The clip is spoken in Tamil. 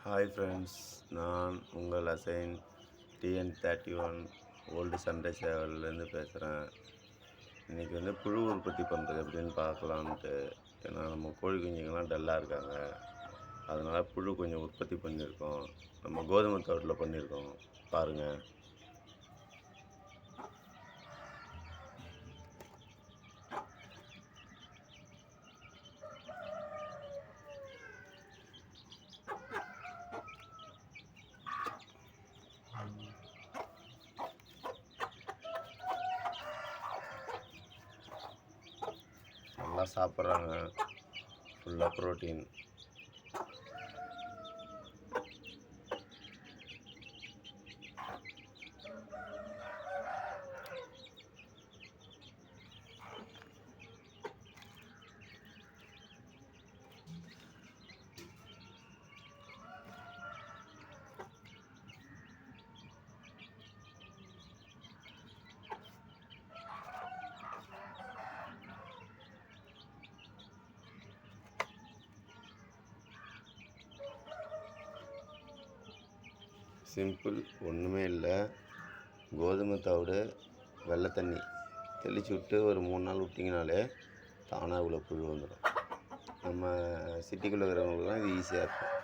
ஹாய் ஃப்ரெண்ட்ஸ், நான் உங்கள் அசைன் TN31 ஓல்டு சண்டே சேவல்லேருந்து பேசுகிறேன். இன்றைக்கி புழு உற்பத்தி பண்ணுறது எப்படின்னு பார்க்கலான்ட்டு. ஏன்னா நம்ம கோழி குஞ்சுங்கள்லாம் டல்லாக இருக்காங்க. அதனால் புழு கொஞ்சம் உற்பத்தி பண்ணியிருக்கோம். நம்ம கோதுமை தோட்டத்தில் பண்ணியிருக்கோம், பாருங்கள். நல்லா சாப்பிட்றாங்க, ஃபுல்லாக ப்ரோட்டீன். சிம்பிள், ஒன்றுமே இல்லை. கோதுமை தவிடு, வெள்ளை தண்ணி தெளித்து விட்டு ஒரு 3 நாள் விட்டிங்கனாலே தானாக இவ்வளோ புழு வந்துடும். நம்ம சிட்டிக்குள்ளே இருக்கிறவங்களுக்குலாம் இது ஈஸியாக இருக்கும்.